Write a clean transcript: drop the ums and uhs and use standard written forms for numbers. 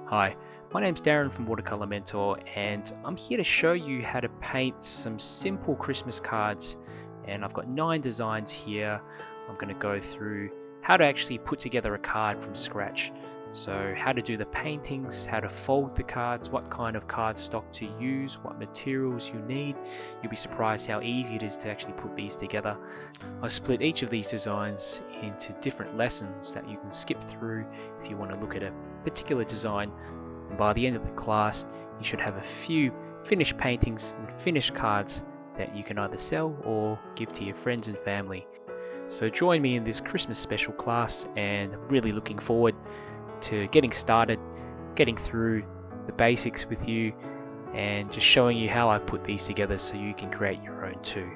Hi, my name's Darren from Watercolor Mentor, and I'm here to show you how to paint some simple Christmas cards. And I've got 9 designs here. I'm going to go through how to actually put together a card from scratch. So how to do the paintings, how to fold the cards, what kind of cardstock to use, what materials you need. You'll be surprised how easy it is to actually put these together. I split each of these designs into different lessons that you can skip through if you want to look at a particular design. And by the end of the class, you should have a few finished paintings and finished cards that you can either sell or give to your friends and family. So join me in this Christmas special class, and I'm really looking forward to getting started, getting through the basics with you, and just showing you how I put these together so you can create your own too.